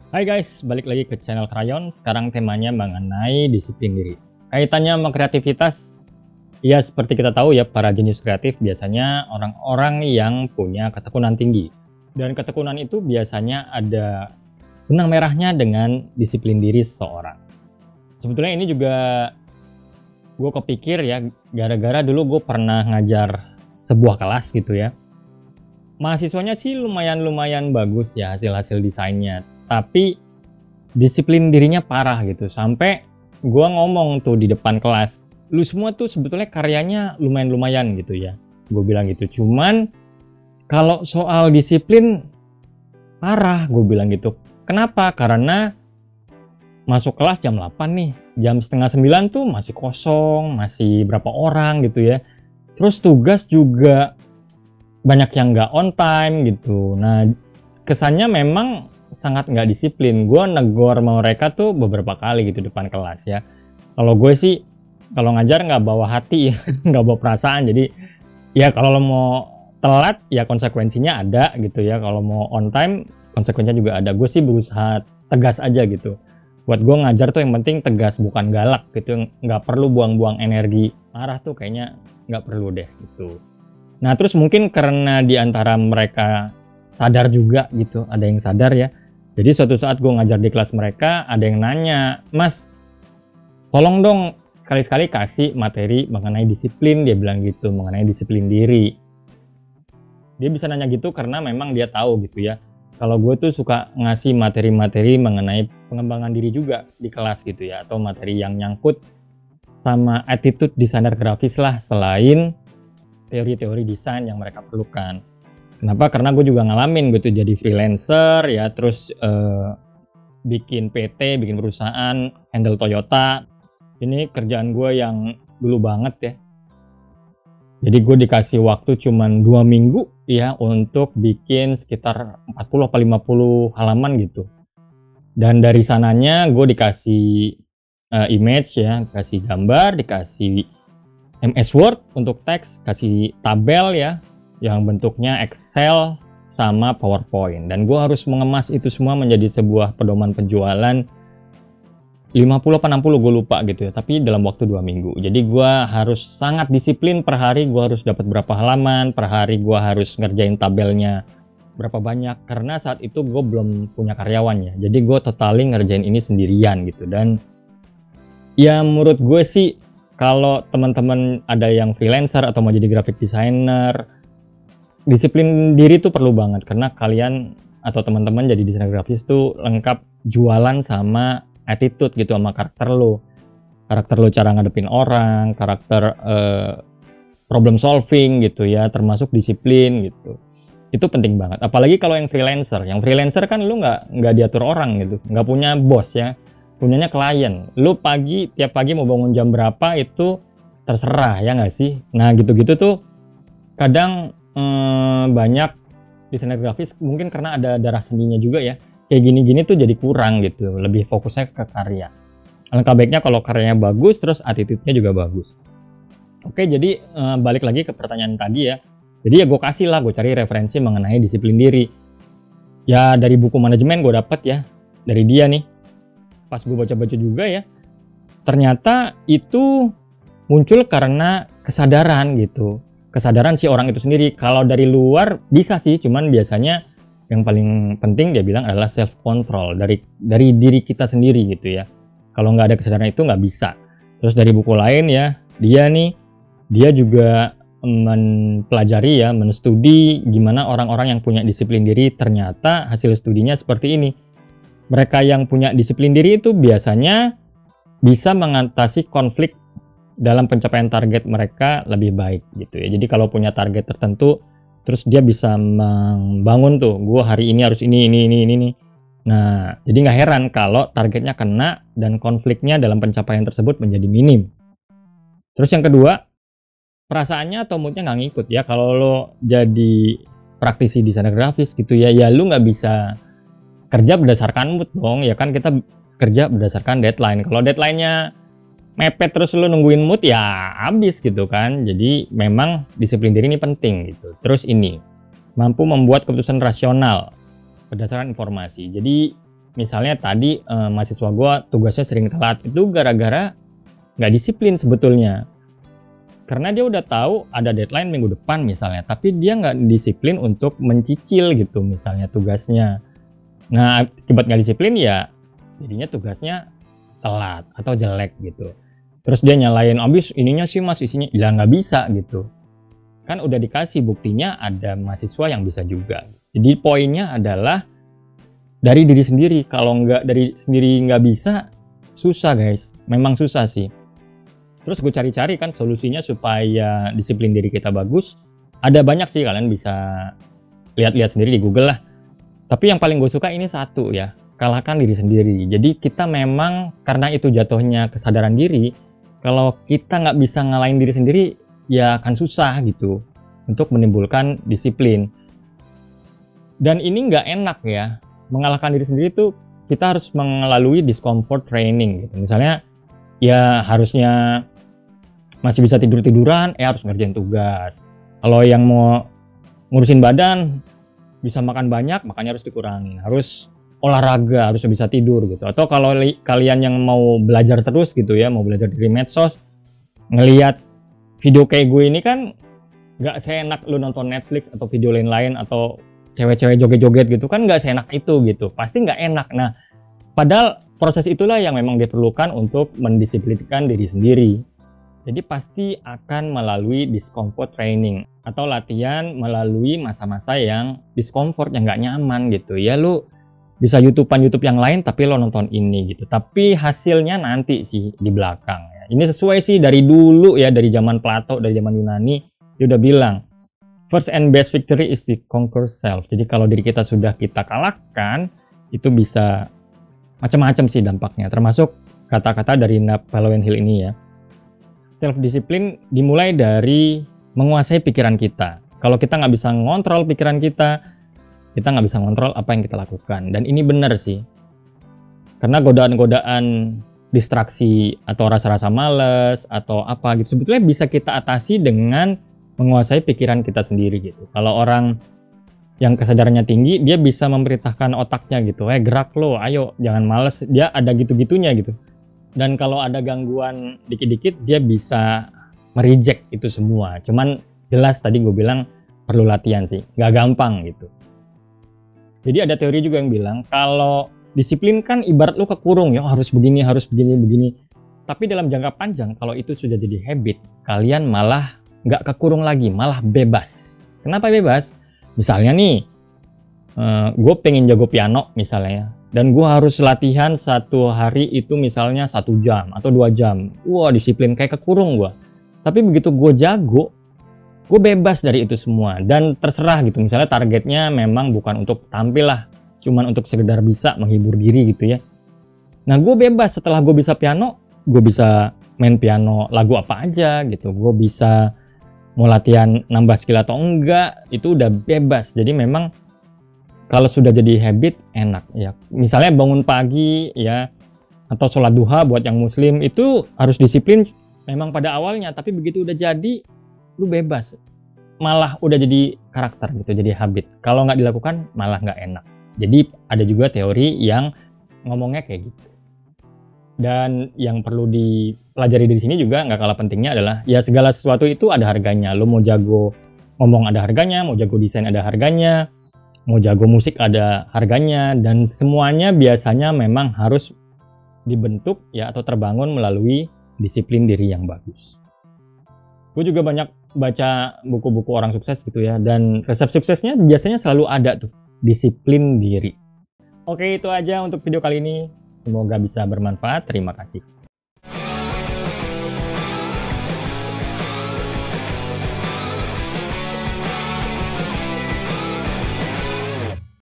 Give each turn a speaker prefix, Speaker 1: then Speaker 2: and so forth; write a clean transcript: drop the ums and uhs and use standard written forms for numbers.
Speaker 1: Hai guys, balik lagi ke channel Krayon. Sekarang temanya mengenai disiplin diri. Kaitannya sama kreativitas, ya seperti kita tahu ya, para jenius kreatif biasanya orang-orang yang punya ketekunan tinggi. Dan ketekunan itu biasanya ada benang merahnya dengan disiplin diri seseorang. Sebetulnya ini juga gue kepikir ya, gara-gara dulu gue pernah ngajar sebuah kelas gitu ya. Mahasiswanya sih lumayan bagus ya hasil-hasil desainnya. Tapi disiplin dirinya parah gitu, sampai gua ngomong tuh di depan kelas, lu semua tuh sebetulnya karyanya lumayan gitu ya, gue bilang gitu. Cuman kalau soal disiplin parah, gue bilang gitu. Kenapa? Karena masuk kelas jam 8 nih, jam setengah 9 tuh masih kosong, masih berapa orang gitu ya. Terus tugas juga banyak yang nggak on time gitu. Nah, kesannya memang sangat nggak disiplin. Gue negor sama mereka tuh beberapa kali gitu depan kelas ya. Kalau gue sih kalau ngajar nggak bawa hati ya, nggak bawa perasaan. Jadi ya kalau lo mau telat ya konsekuensinya ada gitu ya. Kalau mau on time konsekuensinya juga ada. Gue sih berusaha tegas aja gitu. Buat gue ngajar tuh yang penting tegas, bukan galak gitu. Nggak perlu buang-buang energi. Marah tuh kayaknya nggak perlu deh gitu. Nah terus mungkin karena di antara mereka sadar juga gitu, ada yang sadar ya. Jadi suatu saat gue ngajar di kelas mereka, ada yang nanya, "Mas, tolong dong sekali-sekali kasih materi mengenai disiplin," dia bilang gitu, mengenai disiplin diri. Dia bisa nanya gitu karena memang dia tahu gitu ya. Kalau gue tuh suka ngasih materi-materi mengenai pengembangan diri juga di kelas gitu ya, atau materi yang nyangkut sama attitude desainer grafis lah, selain teori-teori desain yang mereka perlukan. Kenapa? Karena gue juga ngalamin gitu jadi freelancer ya, terus bikin PT, bikin perusahaan, handle Toyota. Ini kerjaan gue yang dulu banget ya. Jadi gue dikasih waktu cuman 2 minggu ya untuk bikin sekitar 40 atau 50 halaman gitu. Dan dari sananya gue dikasih image ya, dikasih gambar, dikasih MS Word untuk teks, kasih tabel ya, yang bentuknya Excel sama PowerPoint. Dan gue harus mengemas itu semua menjadi sebuah pedoman penjualan 50 atau 60 gue lupa gitu ya, tapi dalam waktu 2 minggu. Jadi gue harus sangat disiplin, per hari gue harus dapat berapa halaman, per hari gue harus ngerjain tabelnya berapa banyak, karena saat itu gue belum punya karyawan ya. Jadi gue totally ngerjain ini sendirian gitu. Dan ya menurut gue sih kalau teman-teman ada yang freelancer atau mau jadi graphic designer, disiplin diri tuh perlu banget, karena kalian atau teman-teman jadi desainer grafis tuh lengkap jualan sama attitude gitu, sama karakter lo cara ngadepin orang, karakter problem solving gitu ya, termasuk disiplin gitu. Itu penting banget, apalagi kalau yang freelancer kan lu nggak diatur orang gitu, nggak punya bos ya, punyanya klien. Lu tiap pagi mau bangun jam berapa itu terserah ya nggak sih. Nah gitu-gitu tuh kadang banyak desainer grafis mungkin karena ada darah seninya juga ya, kayak gini-gini tuh jadi kurang gitu, lebih fokusnya ke karya. Alangkah baiknya kalau karyanya bagus terus attitude-nya juga bagus. Oke, jadi balik lagi ke pertanyaan tadi ya. Jadi ya gue cari referensi mengenai disiplin diri ya, dari buku manajemen gue dapet ya, dari dia nih. Pas gue baca-baca juga ya, ternyata itu muncul karena kesadaran gitu. Kesadaran si orang itu sendiri. Kalau dari luar bisa sih, cuman biasanya yang paling penting dia bilang adalah self control dari diri kita sendiri gitu ya. Kalau nggak ada kesadaran itu nggak bisa. Terus dari buku lain ya, dia juga mempelajari ya, menstudi gimana orang-orang yang punya disiplin diri, ternyata hasil studinya seperti ini. Mereka yang punya disiplin diri itu biasanya bisa mengatasi konflik dalam pencapaian target mereka lebih baik gitu ya. Jadi kalau punya target tertentu, terus dia bisa membangun tuh, gue hari ini harus ini. Nah, jadi nggak heran kalau targetnya kena dan konfliknya dalam pencapaian tersebut menjadi minim. Terus yang kedua, perasaannya atau moodnya nggak ngikut ya. Kalau lo jadi praktisi desainer grafis gitu ya, lu nggak bisa kerja berdasarkan mood dong ya kan. Kita kerja berdasarkan deadline. Kalau deadline-nya mepet terus lu nungguin mood ya habis gitu kan. Jadi memang disiplin diri ini penting gitu. Terus ini mampu membuat keputusan rasional berdasarkan informasi. Jadi misalnya tadi mahasiswa gue tugasnya sering telat, itu gara-gara nggak disiplin sebetulnya. Karena dia udah tahu ada deadline minggu depan misalnya, tapi dia nggak disiplin untuk mencicil gitu misalnya tugasnya. Nah, akibat nggak disiplin ya jadinya tugasnya telat atau jelek gitu. Terus dia nyalain, abis ininya sih mas, isinya ya nggak bisa gitu. Kan udah dikasih buktinya ada mahasiswa yang bisa juga. Jadi poinnya adalah dari diri sendiri. Kalau nggak dari sendiri nggak bisa, susah guys. Memang susah sih. Terus gue cari-cari kan solusinya supaya disiplin diri kita bagus. Ada banyak sih, kalian bisa lihat-lihat sendiri di Google lah. Tapi yang paling gue suka ini satu ya, kalahkan diri sendiri. Jadi kita memang karena itu jatuhnya kesadaran diri. Kalau kita nggak bisa ngalahin diri sendiri, ya akan susah gitu untuk menimbulkan disiplin. Dan ini nggak enak ya, mengalahkan diri sendiri tuh kita harus melalui discomfort training gitu. Misalnya ya harusnya masih bisa tidur-tiduran, harus ngerjain tugas. Kalau yang mau ngurusin badan, bisa makan banyak, makanya harus dikurangin. Harus olahraga, harus bisa tidur gitu. Atau kalau kalian yang mau belajar terus gitu ya, mau belajar dari medsos, ngelihat video kayak gue ini kan nggak seenak lu nonton Netflix atau video lain-lain atau cewek-cewek joget-joget gitu kan, nggak seenak itu gitu. Pasti nggak enak. Nah, padahal proses itulah yang memang diperlukan untuk mendisiplinkan diri sendiri. Jadi pasti akan melalui discomfort training atau latihan melalui masa-masa yang discomfort, yang nggak nyaman gitu. Ya lu bisa YouTube yang lain tapi lo nonton ini gitu. Tapi hasilnya nanti sih di belakang ya. Ini sesuai sih dari dulu ya, dari zaman Plato, dari zaman Yunani, dia udah bilang first and best victory is the conquer self. Jadi kalau diri kita sudah kita kalahkan, itu bisa macam-macam sih dampaknya. Termasuk kata-kata dari Napoleon Hill ini ya. Self-discipline dimulai dari menguasai pikiran kita. Kalau kita nggak bisa ngontrol pikiran kita nggak bisa ngontrol apa yang kita lakukan. Dan ini benar sih. Karena godaan-godaan distraksi atau rasa-rasa malas atau apa gitu, sebetulnya bisa kita atasi dengan menguasai pikiran kita sendiri gitu. Kalau orang yang kesadarannya tinggi, dia bisa memerintahkan otaknya gitu. Gerak lo, ayo, jangan males. Dia ada gitu-gitunya gitu. Dan kalau ada gangguan dikit-dikit, dia bisa mereject itu semua. Cuman jelas tadi gue bilang perlu latihan sih, nggak gampang gitu. Jadi ada teori juga yang bilang kalau disiplin kan ibarat lo kekurung ya, harus begini, begini. Tapi dalam jangka panjang, kalau itu sudah jadi habit, kalian malah nggak kekurung lagi, malah bebas. Kenapa bebas? Misalnya nih, gue pengen jago piano misalnya, dan gue harus latihan satu hari itu misalnya 1 jam atau 2 jam. Wah, disiplin kayak kekurung gue. Tapi begitu gue jago, gue bebas dari itu semua dan terserah gitu. Misalnya targetnya memang bukan untuk tampil lah, cuman untuk sekedar bisa menghibur diri gitu ya. Nah, gue bebas setelah gue bisa piano, gue bisa main piano lagu apa aja gitu. Gue bisa mau latihan nambah skill atau enggak, itu udah bebas. Jadi memang kalau sudah jadi habit enak ya. Misalnya bangun pagi ya, atau sholat duha buat yang muslim itu harus disiplin memang pada awalnya, tapi begitu udah jadi lu bebas. Malah udah jadi karakter gitu, jadi habit. Kalau nggak dilakukan malah nggak enak. Jadi ada juga teori yang ngomongnya kayak gitu. Dan yang perlu dipelajari di sini juga nggak kalah pentingnya adalah ya segala sesuatu itu ada harganya. Lu mau jago ngomong ada harganya, mau jago desain ada harganya, mau jago musik ada harganya, dan semuanya biasanya memang harus dibentuk ya atau terbangun melalui disiplin diri yang bagus. Gue juga banyak baca buku-buku orang sukses gitu ya, dan resep suksesnya biasanya selalu ada tuh, disiplin diri. Oke, itu aja untuk video kali ini. Semoga bisa bermanfaat. Terima kasih.